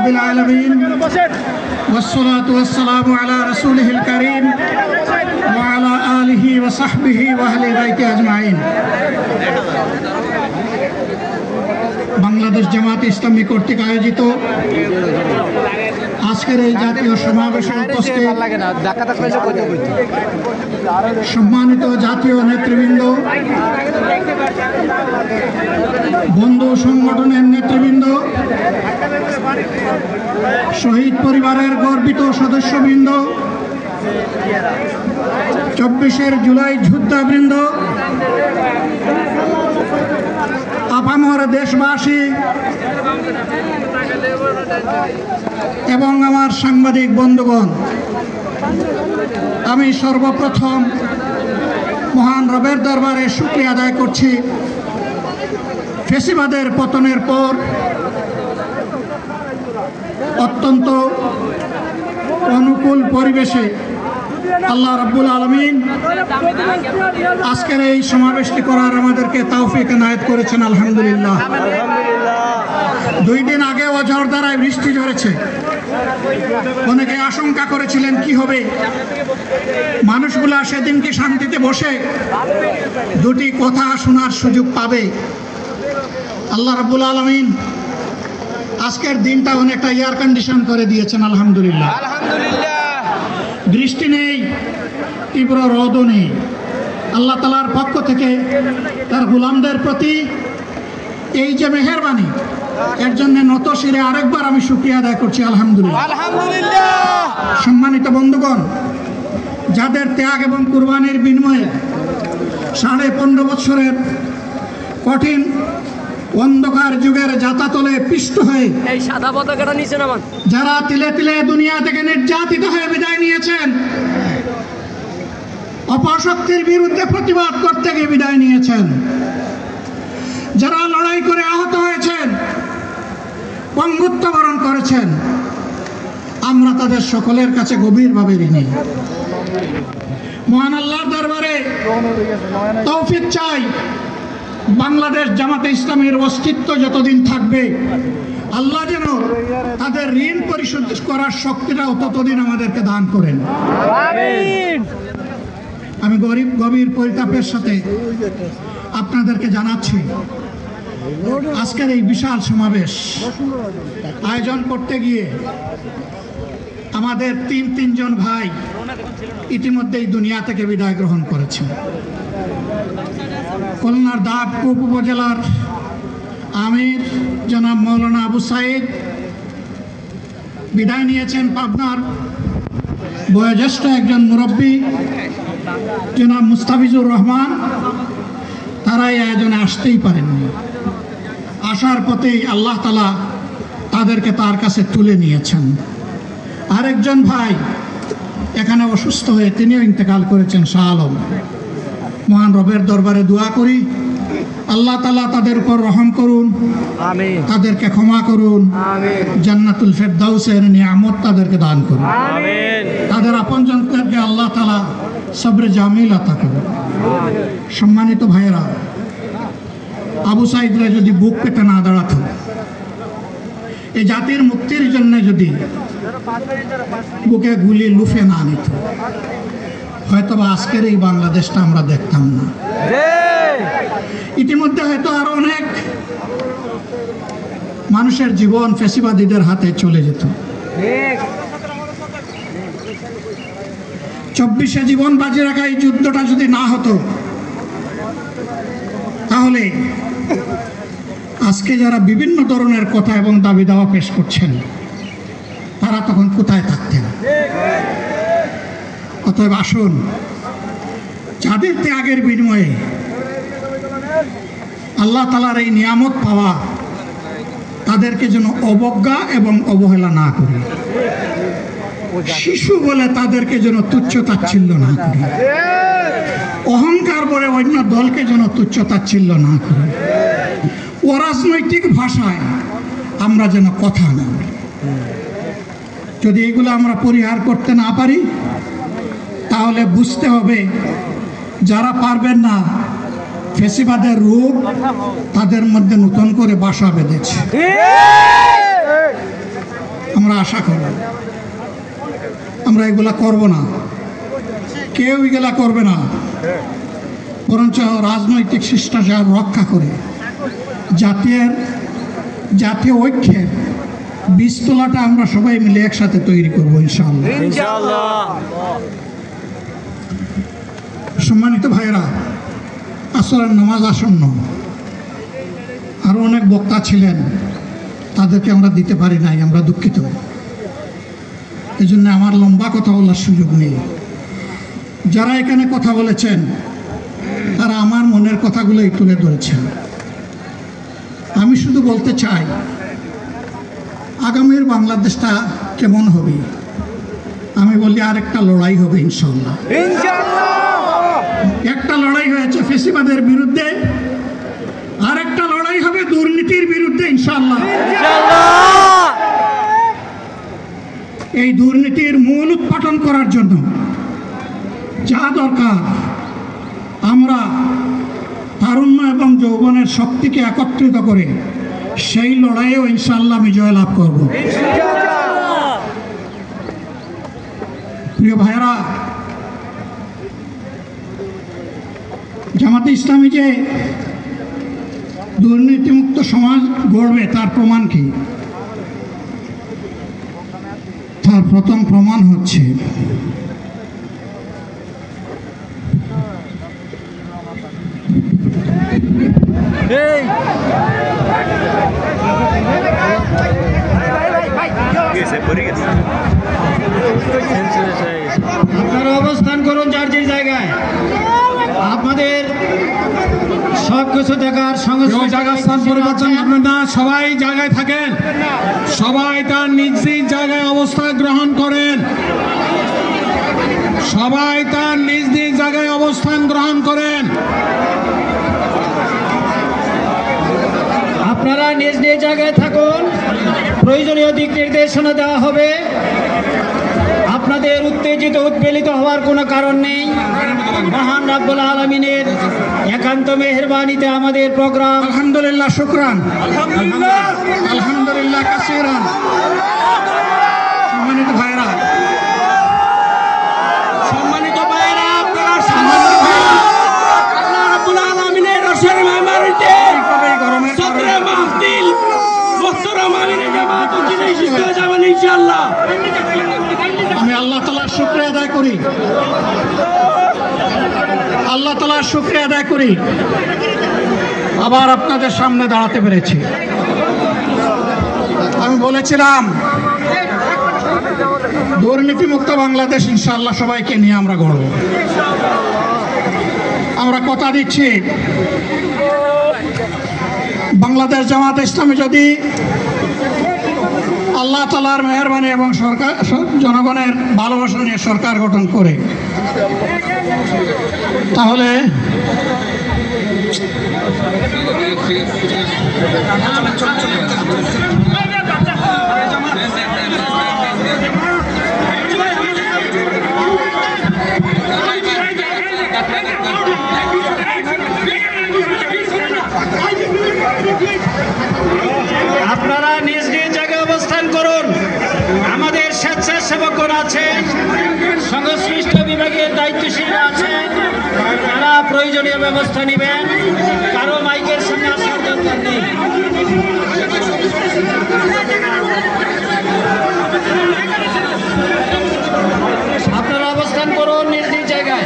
রব্বিল আলামিন ওয়াসসালাতু ওয়াসসালামু আলা রাসূলিহিল কারীম ওয়া আলা আলিহি ওয়া সাহবিহি ওয়া আহলি বাইতি আজমাইন। বাংলাদেশ জামাত ইসলামী কর্তৃক আয়োজিত আজকের এই জাতীয় সমাবেশে উপস্থিত সম্মানিত জাতীয় নেতৃবৃন্দ, বন্ধু সংগঠনের নেতৃবৃন্দ, শহীদ পরিবারের গর্বিত সদস্যবৃন্দ, 24 জুলাই যোদ্ধাবৃন্দ, আপামর দেশবাসী এবং আমার সাংবাদিক বন্ধুগণ, আমি সর্বপ্রথম মহান রবের দরবারে শুকরিয়া আদায় করছি। ফ্যাসিবাদের পতনের পর অত্যন্ত অনুকূল পরিবেশে আল্লাহ রাব্বুল আলামিন আজকের এই সমাবেশটি করার আমাদেরকে তৌফিক এনায়েত করেছেন, আলহামদুলিল্লাহ। 2 দিন আগে অঝড় ধারায় বৃষ্টি ঝরেছে। অনেকে আশঙ্কা করেছিলেন কি হবে, মানুষগুলা সেদিন কি শান্তিতে বসে 2টি কথা শোনার সুযোগ পাবে। আল্লাহ রাব্বুল আলামিন আজকের দিনটা অনেকটা এয়ার কন্ডিশন করে দিয়েছেন, আলহামদুলিল্লাহ। বৃষ্টি নেই, তীব্র রোদও নেই। আল্লাহ তাআলার পক্ষ থেকে তার গোলামদের প্রতি এই যে মেহেরবানি, এর জন্য নত শিরে আরেকবার আমি শুকরিয়া আদায় করছি, আলহামদুলিল্লাহ। সম্মানিত বন্ধুগণ, যাদের ত্যাগ এবং কুরবানির বিনিময়ে 15.5 বছরের কঠিন অন্ধকার যুগের যাতাতলে পিষ্ট হয়ে এই সাদা পতাকাটা নিচে নামান, যারা তিলে তিলে দুনিয়া থেকে নির্যাতিত হয়ে বিদায় নিয়েছেন, অপশক্তির বিরুদ্ধে প্রতিবাদ করতে গিয়ে বিদায় নিয়েছেন, যারা লড়াই করে আহত হয়েছেন, পঙ্গুত্ব বরণ করেছেন, আমরা তাদের সকলের কাছে গভীরভাবে ঋণী। মহান আল্লাহর দরবারে তৌফিক চাই, বাংলাদেশ জামাতে ইসলামের অস্তিত্ব যতদিন থাকবে আল্লাহ যেন তাদের ঋণ পরিশোধ করার শক্তিটাও ততদিন আমাদেরকে দান করেন। আমি গভীর পরিতাপের সাথে আপনাদেরকে জানাচ্ছি, আজকের এই বিশাল সমাবেশ আয়োজন করতে গিয়ে আমাদের 3জন ভাই ইতিমধ্যেই দুনিয়া থেকে বিদায় গ্রহণ করেছেন। খুলনার দাঁতকুপ উপজেলার আমির জনাব মৌলানা আবু সাইদ বিদায় নিয়েছেন। পাবনার বয়োজ্যেষ্ঠ একজন মুরব্বী জনাব মুস্তাফিজুর রহমান, তারা এই আয়োজনে আসতেই পারেননি। আসার পথেই আল্লাহ তাআলা তাদেরকে তার কাছে তুলে নিয়েছেন। আরেকজন ভাই এখানে অসুস্থ হয়ে তিনিও ইন্তেকাল করেছেন, শাহ আলম। মহান রবের দরবারে দোয়া করি, আল্লাহ তাআলা তাদের উপর রহম করুন, আমিন। তাদেরকে ক্ষমা করুন, আমিন। জান্নাতুল ফেরদাউসের নিয়ামত তাদেরকে দান করুন, আমিন। তাদের আপনজনদেরকে আল্লাহ তাআলা সবরে জামিল আতা করুন। সম্মানিত ভাইয়েরা, আবু সাইদরা যদি বুক পেতে না দাঁড়াতো, এই জাতির মুক্তির জন্য যদি বুকে গুলি লুফে না নিত, হয়তো বা আজকের এই বাংলাদেশটা আমরা দেখতাম না। ইতিমধ্যে হয়তো আরো অনেক মানুষের জীবন ফ্যাসিবাদীদের হাতে চলে যেত। 24 জীবন বাজি রাখা এই যুদ্ধটা যদি না হতো, তাহলে আজকে যারা বিভিন্ন ধরনের কথা এবং দাবি দাওয়া পেশ করছেন, তারা তখন কোথায় থাকতেন? অতএব আসুন, যাদের ত্যাগের বিনিময়ে আল্লাহ তাআলার এই নিয়ামত পাওয়া, তাদেরকে যেন অবজ্ঞা এবং অবহেলা না করি। শিশু বলে তাদেরকে যেন তুচ্ছ তাচ্ছিল্য না করি। অহংকার বলে অন্য দলকে যেন তুচ্ছ তাচ্ছিল্য না করি। অরাজনৈতিক ভাষায় আমরা যেন কথা না বলি। যদি এগুলো আমরা পরিহার করতে না পারি, তাহলে বুঝতে হবে যারা পারবেন না, ফ্যাসিবাদের রূপ তাদের মধ্যে নতুন করে বাসা বেঁধেছে। আমরা আশা করব। আমরা এগুলা করব না, কেউ এগুলা করবে না, বরঞ্চ রাজনৈতিক শিষ্টাচার রক্ষা করে জাতীয় ঐক্যের বীজতলাটা আমরা সবাই মিলে একসাথে তৈরি করবো ইনশাআল্লাহ। সম্মানিত ভাইরা, আসরের নামাজ আসন্ন, আরো অনেক বক্তা ছিলেন, তাদেরকে আমরা দিতে পারি নাই, আমরা দুঃখিত। এই জন্য আমার লম্বা কথা বলার সুযোগ নেই। যারা এখানে কথা বলেছেন তারা আমার মনের কথাগুলোই তুলে ধরেছেন। আমি শুধু বলতে চাই, আগামীর বাংলাদেশটা কেমন হবে? আমি বলি আরেকটা লড়াই হবে ইনশাআল্লাহ। একটা লড়াই হয়েছে ফ্যাসিবাদের বিরুদ্ধে, আরেকটা লড়াই হবে দুর্নীতির বিরুদ্ধে ইনশাআল্লাহ। এই দুর্নীতির মূল উৎপাটন করার জন্য যা দরকার, আমরা তারুণ্য এবং যৌবনের শক্তিকে একত্রিত করে সেই লড়াইয়েও ইনশাআল্লাহ বিজয় লাভ করব। প্রিয় ভাইরা, জামাতে ইসলামী যে দুর্নীতিমুক্ত সমাজ গড়বে তার প্রমাণ কি? তার প্রথম প্রমাণ হচ্ছে আপনারা অবস্থান করুন যার যে জায়গায়। আপনাদের সব কিছু দেখার সঙ্গে জায়গার স্থান পরিবর্তন করবেন না, সবাই জায়গায় থাকেন, সবাই তার নিজ নিজ জায়গায় অবস্থান গ্রহণ করেন, সবাই তার নিজ নিজ জায়গায় অবস্থান গ্রহণ করেন। আপনারা নিজ নিজ জায়গায় থাকুন, প্রয়োজনীয় দিক নির্দেশনা দেওয়া হবে। আপনাদের উত্তেজিত উদ্বেলিত হওয়ার কোনো কারণ নেই। মহান রাব্বুল আলামিনের একান্ত মেহেরবানিতে আমাদের প্রোগ্রাম আলহামদুলিল্লাহ, শুকরান, আলহামদুলিল্লাহ কাসীরান। সম্মানিত ভাইরা, আপনারা আল্লাহ রাব্বুল আলামিনের রসের মেহমানিতে গরমের সদরে মাহফিল মুহতারাম আমিরে জামাত উদ্দিনে শিক্ষা যাবেন ইনশাআল্লাহ। আমি আল্লাহ তাআলার শুকরিয়া আদায় করি, আল্লাহ তাআলার শুকরিয়া আদায় করি আবার আপনাদের সামনে দাঁড়াতে পেরেছি। আমি বলেছিলাম দুর্নীতিমুক্ত বাংলাদেশ ইনশাআল্লাহ সবাইকে নিয়ে আমরা গড়ব। আমরা কথা দিচ্ছি, বাংলাদেশ জামাত ইসলামী যদি আল্লাহ তাআলার মেহেরবানি এবং সরকার জনগণের ভালোবাসা নিয়ে সরকার গঠন করে, তাহলে আপনারা নিজ নিজ জায়গায় অবস্থান করুন। আমাদের স্বেচ্ছাসেবকগণ আছেন, সংশ্লিষ্ট বিভাগের দায়িত্বশীলরা আছেন, তারা প্রয়োজনীয় ব্যবস্থা নেবেন। কারো মাইকের সামনে আসার দরকার নেই। আপনারা অবস্থান করুন নিজ নিজ জায়গায়।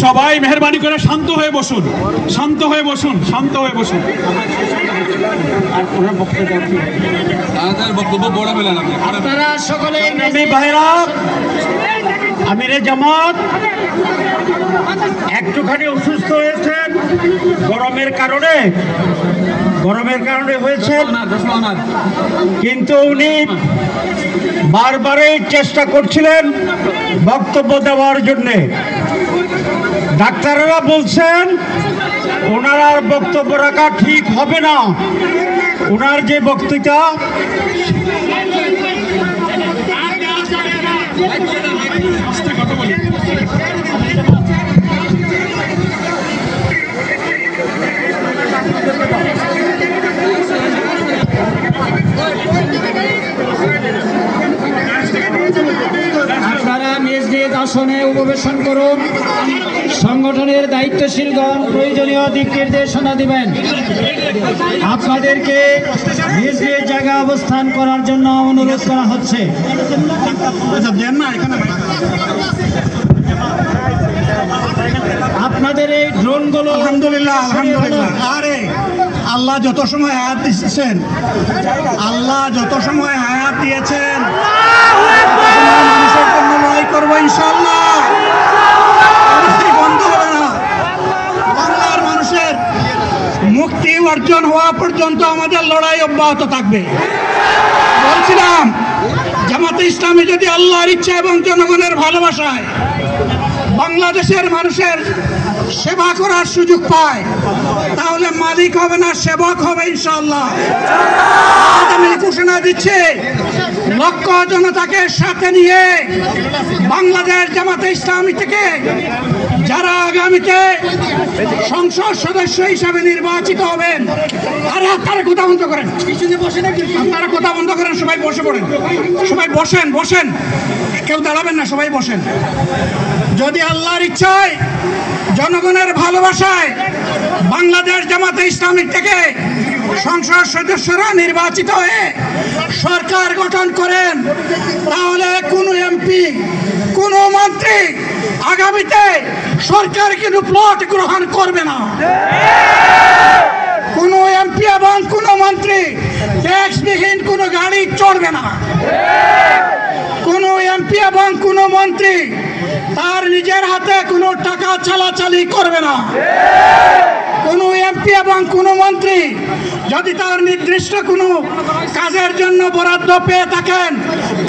সবাই মেহেরবানি করে শান্ত হয়ে বসুন, শান্ত হয়ে বসুন, শান্ত হয়ে বসুন। আপনারা সকলে ভাইরা, আমিরে জামাত একটুখানি অসুস্থ হয়েছেন গরমের কারণে হয়েছে, কিন্তু উনি বারবারই চেষ্টা করছিলেন বক্তব্য দেওয়ার জন্যে। ডাক্তাররা বলছেন ওনার আর বক্তব্য রাখা ঠিক হবে না। ওনার যে বক্তৃতা আসনে উপবেশন করুন। সংগঠনের দায়িত্বশীলগণ প্রয়োজনীয় দিক নির্দেশনা দিবেন। আপনাদেরকে নিজ নিজ জায়গায় অবস্থান করার জন্য অনুরোধ করা হচ্ছে। আপনাদের এই ড্রোনগুলো আলহামদুলিল্লাহ আলহামদুলিল্লাহ। আরে আল্লাহ যত সময় হায়াত দিয়েছেন, আল্লাহ যত সময় হায়াত দিয়েছেন মানুষের জন্য লড়াই করবো ইনশাআল্লাহ। বন্ধ হবে না। বাংলার মানুষের মুক্তি অর্জন হওয়া পর্যন্ত আমাদের লড়াই অব্যাহত থাকবে। বলছিলাম জামাতে ইসলামী যদি আল্লাহর ইচ্ছা এবং জনগণের ভালোবাসায় বাংলাদেশের মানুষের সেবা করার সুযোগ পায়, তাহলে মালিক হবে না, সেবক হবে ইনশাআল্লাহ। আমি ঘোষণা দিচ্ছি, লক্ষ জনতাকে সাথে নিয়ে বাংলাদেশ জামাতে ইসলামী থেকে যারা আগামীতে সংসদ সদস্য হিসাবে নির্বাচিত হবেন, আরে আপনারা কথা বন্ধ করেন, আপনারা কথা বন্ধ করেন, সবাই বসে পড়েন, সবাই বসেন বসেন, কেউ দাঁড়াবেন না, সবাই বসেন। যদি আল্লাহর ইচ্ছায় জনগণের ভালোবাসায় বাংলাদেশ জামাতে ইসলামী থেকে সংসদ সদস্যরা নির্বাচিত হয়ে সরকার গঠন করেন, তাহলে কোনো এমপি, কোনো মন্ত্রী আগামীতে সরকার কিন্তু প্লট গ্রহণ করবে না। কোনো এমপি এবং কোনো মন্ত্রী ট্যাক্সবিহীন কোনো গাড়ি চড়বে না। কোনো এমপি এবং কোনো মন্ত্রী তার নিজের হাতে কোনো টাকা চালাচালি করবে না। কোনো এমপি এবং কোনো মন্ত্রী যদি তার নির্দিষ্ট কোনো কাজের জন্য বরাদ্দ পেয়ে থাকেন,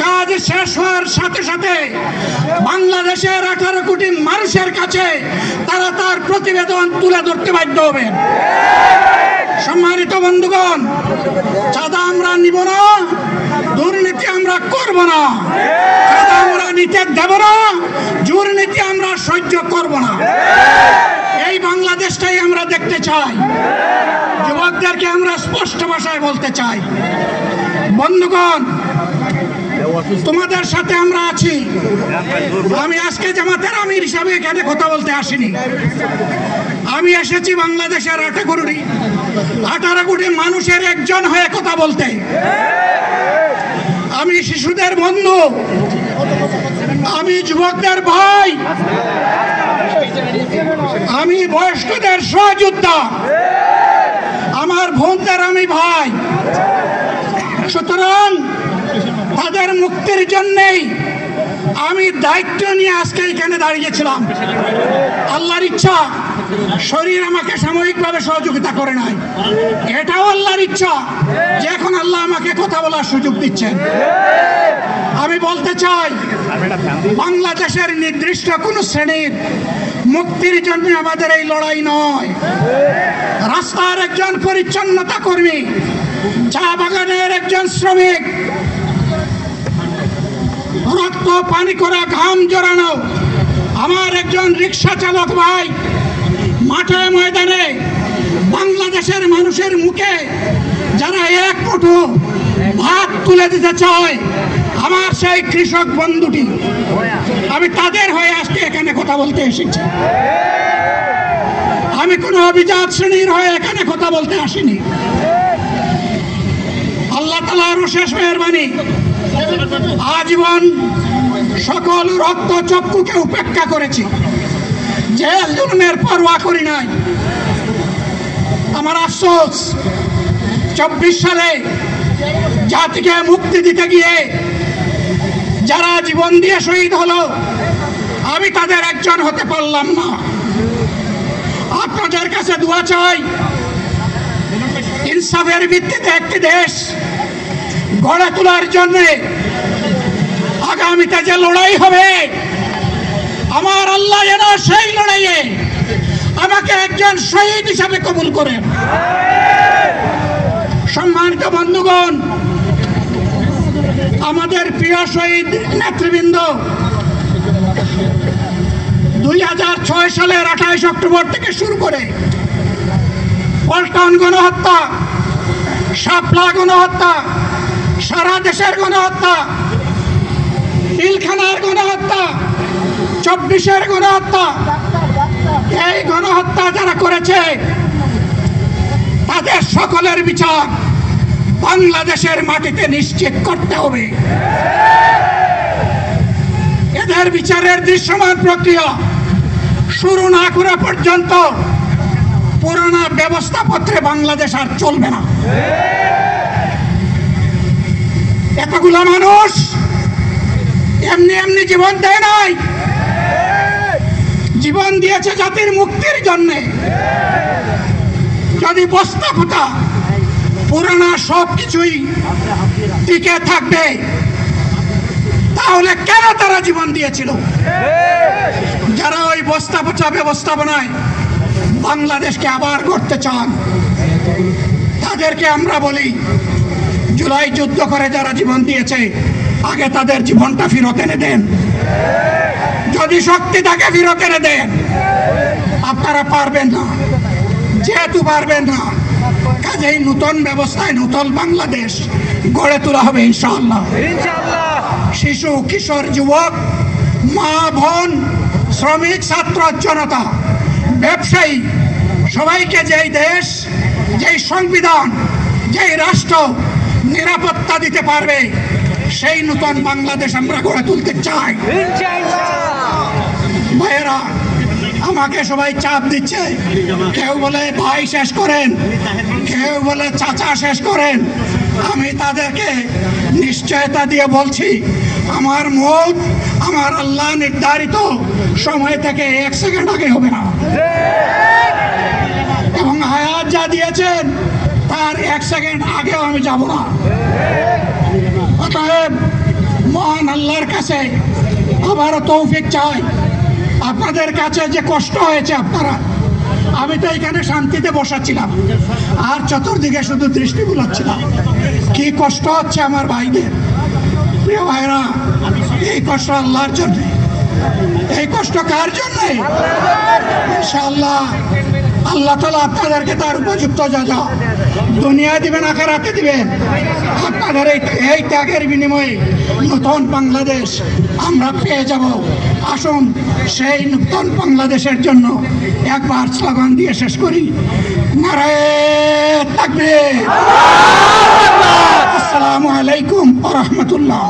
কাজ শেষ হওয়ার সাথে সাথে বাংলাদেশের 18 কোটি মানুষের কাছে তারা তার প্রতিবেদন তুলে ধরতে বাধ্য হবেন। সম্মানিত বন্ধুগণ, চাঁদা আমরা নিব না, দুর্নীতি আমরা করব না, চাঁদা আমরা নিতে দেব না, দুর্নীতি আমরা সহ্য করব না। এই বাংলাদেশটাই আমরা দেখতে চাই। যুবকদেরকে আমরা স্পষ্ট ভাষায় বলতে চাই, বন্ধুগণ তোমাদের সাথে আমরা আছি। আমি আজকে জামাতের আমির হিসাবে এখানে কথা বলতে আসিনি। আমি এসেছি বাংলাদেশের 18 কোটি মানুষের একজন হয়ে কথা বলতে। আমি শিশুদের বন্ধু, আমি যুবকদের ভাই, আমি বয়স্কদের সহযোদ্ধা, আমার বোনদের আমি ভাই। সুতরাং তাদের মুক্তির জন্যেই আমি দায়িত্ব নিয়ে আজকে এখানে দাঁড়িয়েছিলাম। আল্লাহর ইচ্ছা শরীর আমাকে সাময়িকভাবে সহযোগিতা করে নাই, এটাও আল্লাহর ইচ্ছা যে এখন আল্লাহ আমাকে কথা বলার সুযোগ দিচ্ছেন। আমি বলতে চাই, বাংলাদেশের নির্দিষ্ট কোনো শ্রেণীর মুক্তির জন্য আমাদের এই লড়াই নয়। রাস্তার একজন পরিচ্ছন্নতা কর্মী, চা বাগানের একজন শ্রমিক, রক্ত পানি করা ঘাম জড়ানো আমার একজন রিক্সা চালক ভাই মাঠে ময়দানে বাংলাদেশের মানুষের মুখে যারা এক মুঠো ভাত তুলে দিতে চায়, আমার সেই কৃষক বন্ধুটি, আমি তাদের হয়ে আজকে এখানে কথা বলতে এসেছি। আমি কোনো অভিজাত শ্রেণীর হয়ে এখানে কথা বলতে আসিনি। আল্লাহ তাআলার অশেষ মেহেরবানি, আজীবন সকল রক্ত চক্ষুকে উপেক্ষা করেছি, জেল জুলুমের পরোয়া করি নাই। আমার আফসোস, 24 সালে জাতিকে মুক্তি দিতে গিয়ে যারা জীবন দিয়ে শহীদ হলো, আমি তাদের একজন হতে পারলাম না। আপনাদের কাছে দোয়া চাই, ইনসাফের ভিত্তিতে একটি দেশ গড়ে তোলার জন্য আগামীতে যে লড়াই হবে, আমার আল্লাহ যেন সেই লড়াইয়ে আমাকে একজন শহীদ হিসাবে কবুল করেন। সম্মানিত বন্ধুগণ, আমাদের প্রিয় শহীদ নেতৃবৃন্দ 2006 সালের 28 অক্টোবর থেকে শুরু করে পল্টন গণহত্যা, শাপলা গণহত্যা, সারা দেশের গণহত্যা, পিলখানার গণহত্যা, 24-এর গণহত্যা, এই গণহত্যা যারা করেছে তাদের সকলের বিচার বাংলাদেশের মাটিতে নিশ্চিত করতে হবে। এদের বিচারের দৃশ্যমান প্রক্রিয়া শুরু না করা পর্যন্ত পুরোনো ব্যবস্থাপত্রে বাংলাদেশ আর চলবে না। এতগুলো মানুষ এমনি এমনি জীবন দেয় নাই, জীবন দিয়েছে জাতির মুক্তির জন্য। যদি বস্তা পোতা পুরানা সব কিছুই টিকে থাকবে তাহলে কেন তারা জীবন দিয়েছিল? যারা ওই বস্তা পচা ব্যবস্থাপনায় বাংলাদেশকে আবার করতে চান তাদেরকে আমরা বলি, জুলাই যুদ্ধ করে যারা জীবন দিয়েছে আগে তাদের জীবনটা ফেরত এনে দেন। যদি শক্তি থাকে ফেরত এনে দেন। আপনারা পারবেন না, যেহেতু পারবেন না কাজেই নতুন ব্যবস্থায় নতুন বাংলাদেশ গড়ে তোলা হবে ইনশাআল্লাহ। শিশু, কিশোর, যুবক, মা, বোন, শ্রমিক, ছাত্র, জনতা, ব্যবসায়ী সবাইকে যেই দেশ, যেই সংবিধান, যেই রাষ্ট্র নিরাপত্তা দিতে পারবে সেই নতুন বাংলাদেশ আমরা গড়ে তুলতে চাই। ভাইয়েরা, আমাকে সবাই চাপ দিচ্ছে, কেউ বলে ভাই শেষ করেন, কেউ বলে চাচা শেষ করেন। আমি তাদেরকে নিশ্চয়তা দিয়ে বলছি, আমার মত আমার আল্লাহ নির্ধারিত সময় থেকে 1 সেকেন্ড আগে হবে না, এবং হায়াত যা দিয়েছেন তার 1 সেকেন্ড আগেও আমি যাব না। অতএব মহান আল্লাহর কাছে আবারও তৌফিক চাই। আপনাদের কাছে যে কষ্ট হয়েছে আপনারা, আমি তো এখানে শান্তিতে বসাচ্ছিলাম আর চতুর্দিকে শুধু দৃষ্টি বুলাচ্ছিলাম। কি কষ্ট হচ্ছে আমার ভাইদের। প্রিয় ভাইরা, এই কষ্ট আল্লাহর জন্য। এই কষ্ট কার জন্য? ইনশাআল্লাহ আল্লাহ তাআলা আপনাদেরকে তার উপযুক্ত যাজা দুনিয়ায় দিবেন, আখিরাতে দিবেন। আপনাদের এই ত্যাগের বিনিময়ে নতুন বাংলাদেশ আমরা পেয়ে যাব। আসুন সেই নতুন বাংলাদেশের জন্য একবার স্লোগান দিয়ে শেষ করি, নারায়ে তাকবীর। আসসালামু আলাইকুম ওয়া রাহমাতুল্লাহ।